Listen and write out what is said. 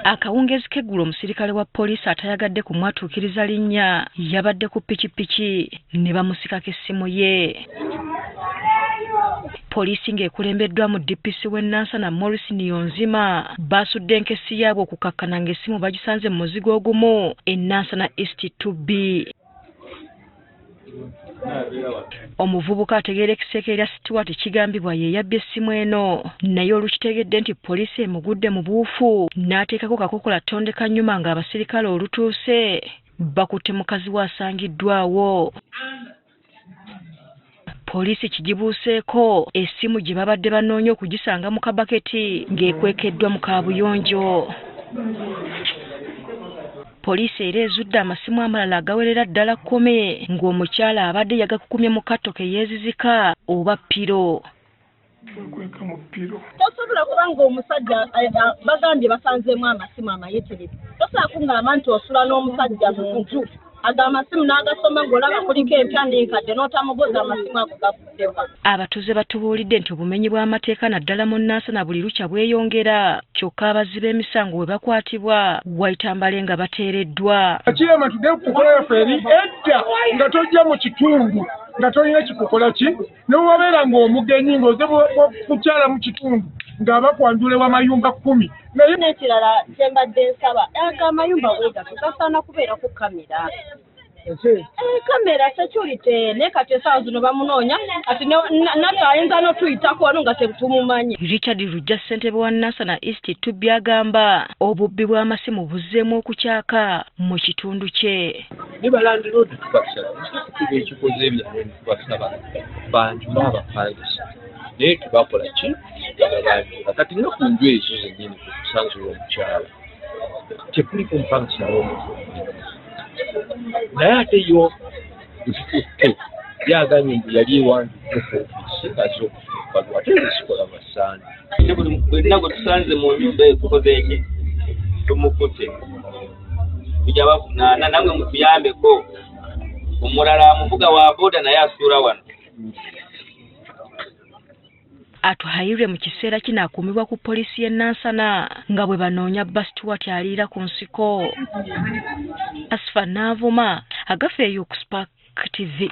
Akawungezi k'eggulu omusirikale wa poliisi atayagadde kumwatuukiriza linnya yabadde ku pikipiki ne bamusikako essimu ye. Poliisi ng'ekulembeddwamu DPC w'e Nansana Morris Niyonzima baasudde enkesi yaabwe okukakkana ng'essimu bagisanze mu muzigo ogumu e Nansana East 2B. Omuvubuka ategeera ekiseera lya Stewart kigambibwa ye yabbye essimu eno naye olukitegedde nti poliisi emugudde mu buufu n'ateekako kakokola ttonde kanyuma ng'abasirikale olutuuse bakutte mukazi we asangiddwawo. Poliisi kigibuuseeko essimu gye babadde banoonya okugisanga mu kabaketi ng'ekwekeddwa mu kaabuyonjo. Poliisi era ezudde amasimu amalala agawerera ddala 10 ng'omukyala abadde yagakukumye mu katto ke yeezizika oba piro. Tosobola kubanga omusajja bagambye basanzeemu amasimu amayitirivu. Tosobola kungamba nti osula n'omusajja mu nju aga amasimu n'agasoma ng'olaba kuliko empya n'enkadde n'otamubuuza amasimu ago gakuddeko. Abatuuze batubuulidde nti obumenyi bw'amateeka naddala mu Nansana buli lukya bweyongera kyokka abazzi b'emisango we bakwatibwa wayitambale nga bateereddwa. Akiyama tudde kukola yafeeri edda nga tojja mu kitundu nga tolina kikukola ki n'owabeera ng'omugenyi ng'oze kukyala mu kitundu ng'abakwanjula amayumba 10. Naye n'ekirala kye mbadde nsaba amayumba bwegato gasaana kubeera ku kamera. Kamera security ne kati essaawa zino bamunoonya kati nate ayinza n'otuyitako wano nga tumumanyi. Richard Rujja ssentebe wa Nansana East 2B agamba obubbi bw'amasimu buzzeemu okukyaka mu kitundu kye. Ne balandiroodi tubasaba ekikoze ebyalo tubasaba banjula abapangisa naye tebakola ki banjula kati no ku nju ezo zennyini kusanzula omukyala tekuliko mpangisa n'omuntu naye ate yo ekikutte yagambye mbu yali ewandiike ku ofiisi aze okufuukalwa ate ezisikola masaani buli nnaku tusanze mu nyumba etukoze eki tumukute tujja bavunaana namwe mutuyambeko omulala amuvuga wa booda naye asuula wano. Atuhayirwe mu kiseera kino akuumibwa ku poliisi y'e Nansana nga bwe banoonya Stewart aliira ku nsiko. Asfa Navuma agafeeyo ku Spark TV.